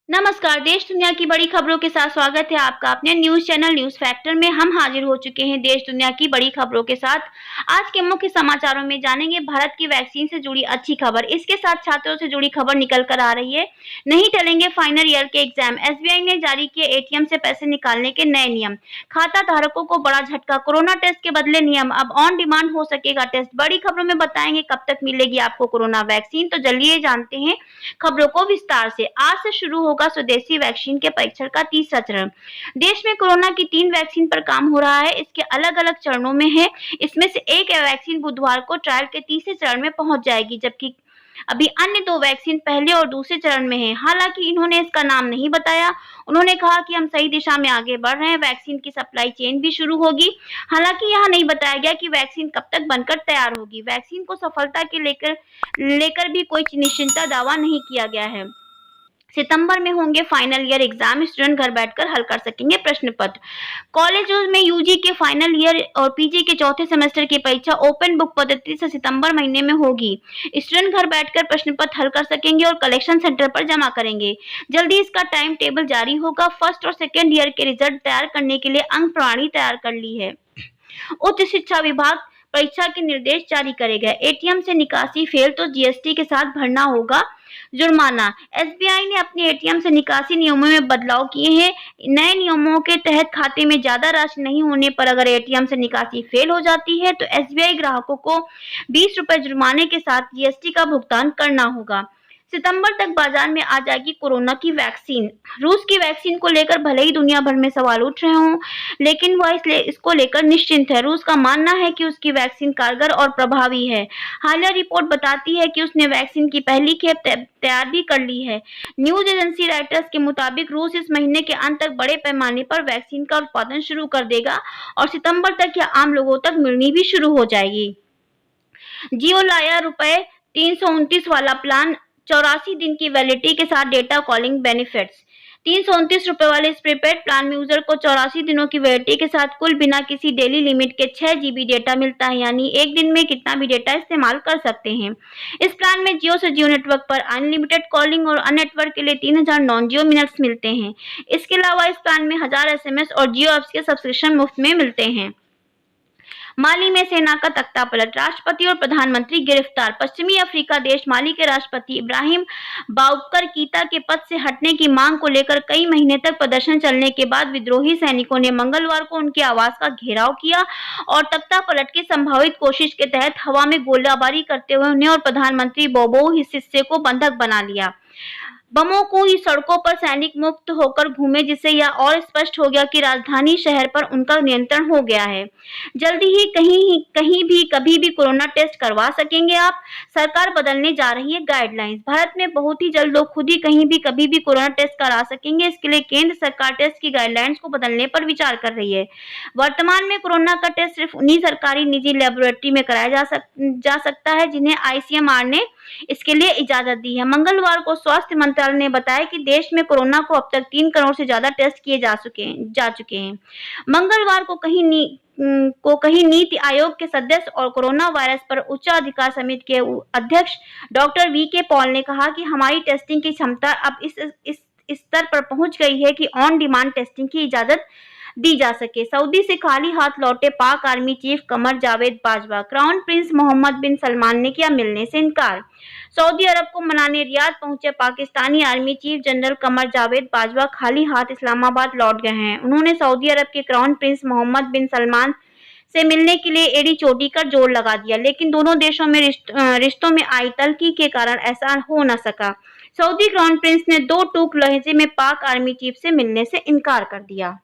नमस्कार। देश दुनिया की बड़ी खबरों के साथ स्वागत है आपका अपने न्यूज चैनल न्यूज फैक्टर में। हम हाजिर हो चुके हैं देश दुनिया की बड़ी खबरों के साथ। आज के मुख्य समाचारों में जानेंगे भारत की वैक्सीन से जुड़ी अच्छी खबर, इसके साथ छात्रों से जुड़ी खबर निकल कर आ रही है। नहीं टलेंगे फाइनल ईयर के एग्जाम, एसबीआई ने जारी किए एटीएम से पैसे निकालने के नए नियम। खाता धारकों को बड़ा झटका, कोरोना टेस्ट के बदले नियम, अब ऑन डिमांड हो सकेगा टेस्ट। बड़ी खबरों में बताएंगे कब तक मिलेगी आपको कोरोना वैक्सीन, तो चलिए जानते हैं खबरों को विस्तार से। आज से शुरू होगा स्वदेशी वैक्सीन के परीक्षण का तीसरा चरण। देश में कोरोना की 3 वैक्सीन पर काम हो रहा है, इसके अलग अलग चरणों में है। इसमें से एक वैक्सीन बुधवार को ट्रायल के तीसरे चरण में पहुंच जाएगी, जबकि अभी अन्य 2 वैक्सीन पहले और दूसरे चरण में है। हालांकि इन्होंने इसका नाम नहीं बताया। उन्होंने कहा कि हम सही दिशा में आगे बढ़ रहे हैं, वैक्सीन की सप्लाई चेन भी शुरू होगी। हालांकि यह नहीं बताया गया कि वैक्सीन कब तक बनकर तैयार होगी। वैक्सीन को सफलता के लेकर भी कोई निश्चिंता दावा नहीं किया गया है। सितंबर में होंगे फाइनल ईयर एग्जाम, स्टूडेंट घर बैठकर हल कर सकेंगे प्रश्न पत्र। कॉलेजों में यूजी के फाइनल ईयर और पीजी के चौथे सेमेस्टर की परीक्षा ओपन बुक पद्धति से सितंबर महीने में होगी। स्टूडेंट घर बैठकर प्रश्न पत्र हल कर सकेंगे और कलेक्शन सेंटर पर जमा करेंगे। जल्दी इसका टाइम टेबल जारी होगा। फर्स्ट और सेकेंड ईयर के रिजल्ट तैयार करने के लिए अंक प्रणाली तैयार कर ली है। उच्च शिक्षा विभाग परीक्षा के निर्देश जारी करेगा। एटीएम से निकासी फेल तो जीएसटी के साथ भरना होगा जुर्माना। एसबीआई ने अपने एटीएम से निकासी नियमों में बदलाव किए हैं। नए नियमों के तहत खाते में ज्यादा राशि नहीं होने पर अगर एटीएम से निकासी फेल हो जाती है तो एसबीआई ग्राहकों को 20 रुपए जुर्माने के साथ जीएसटी का भुगतान करना होगा। सितंबर तक बाजार में आ जाएगी कोरोना की वैक्सीन। रूस की वैक्सीन को लेकर भले ही दुनिया भर में सवाल उठ रहे हों, लेकिन वह इसको लेकर निश्चिंत है। रूस का मानना है कि उसकी वैक्सीन कारगर और प्रभावी है। हालिया रिपोर्ट बताती है कि उसने वैक्सीन की पहली खेप तैयार भी कर ली है। न्यूज एजेंसी रॉयटर्स के मुताबिक रूस इस महीने के अंत तक बड़े पैमाने पर वैक्सीन का उत्पादन शुरू कर देगा और सितंबर तक यह आम लोगों तक मिलनी भी शुरू हो जाएगी। जियो लाया ₹329 वाला प्लान, 84 दिन की वैलिडिटी के साथ डेटा कॉलिंग बेनिफिट्स। ₹329 वाले इस प्रीपेड प्लान में यूजर को 84 दिनों की वैलिडिटी के साथ कुल बिना किसी डेली लिमिट के 6 GB डेटा मिलता है, यानी एक दिन में कितना भी डेटा इस्तेमाल कर सकते हैं। इस प्लान में जियो से जियो नेटवर्क पर अनलिमिटेड कॉलिंग और अन्य नेटवर्क के लिए 3000 नॉन जियो मिनट्स मिलते हैं। इसके अलावा इस प्लान में 1000 SMS और जियो ऐप्स के सब्सक्रिप्शन मुफ्त में मिलते हैं। माली में सेना का तख्ता पलट, राष्ट्रपति और प्रधानमंत्री गिरफ्तार। पश्चिमी अफ्रीका देश माली के राष्ट्रपति इब्राहिम बाउबकर कीता के पद से हटने की मांग को लेकर कई महीने तक प्रदर्शन चलने के बाद विद्रोही सैनिकों ने मंगलवार को उनके आवास का घेराव किया और तख्ता पलट की संभावित कोशिश के तहत हवा में गोलाबारी करते हुए उन्हें और प्रधानमंत्री बोबो हिस्से को बंधक बना लिया। बमों को ही सड़कों पर सैनिक मुक्त होकर घूमे, जिससे यह और स्पष्ट हो गया कि राजधानी शहर पर उनका नियंत्रण हो गया है। जल्दी ही कहीं भी कभी भी कोरोना टेस्ट करवा सकेंगे आप। सरकार बदलने जा रही है गाइडलाइंस। भारत में बहुत ही जल्द लोग खुद ही कहीं भी कभी भी कोरोना टेस्ट करा सकेंगे। इसके लिए केंद्र सरकार टेस्ट की गाइडलाइंस को बदलने पर विचार कर रही है। वर्तमान में कोरोना का टेस्ट सिर्फ उन्हीं सरकारी निजी लेबोरेटरी में कराया जा सकता है जिन्हें आईसीएमआर ने इसके लिए इजाजत दी है। मंगलवार को स्वास्थ्य मंत्रालय ने बताया कि देश में कोरोना को अब तक 3 करोड़ से ज्यादा टेस्ट किए जा चुके हैं। मंगलवार को कहीं नीति आयोग के सदस्य और कोरोना वायरस पर उच्चाधिकार समिति के अध्यक्ष डॉक्टर वीके पॉल ने कहा कि हमारी टेस्टिंग की क्षमता अब इस स्तर पर पहुंच गई है कि ऑन डिमांड टेस्टिंग की इजाजत दी जा सके। सऊदी से खाली हाथ लौटे पाक army chief Qamar Javed Bajwa, crown Prince Mohammad बिन सलमान ने किया मिलने से इनकार। सऊदी अरब को मनाने रियाद पहुंचे Pakistani army chief general Qamar Javed Bajwa खाली हाथ इस्लामाबाद लौट गए हैं। उन्होंने सऊदी अरब के क्राउन प्रिंस मोहम्मद बिन सलमान से मिलने के लिए एड़ी चोटी कर जोर लगा दिया, लेकिन दोनों देशों में रिश्तों में आई तल्खी के कारण ऐसा हो न सका। सऊदी क्राउन प्रिंस ने 2 टूक लहजे में पाक आर्मी चीफ से मिलने से इनकार कर दिया।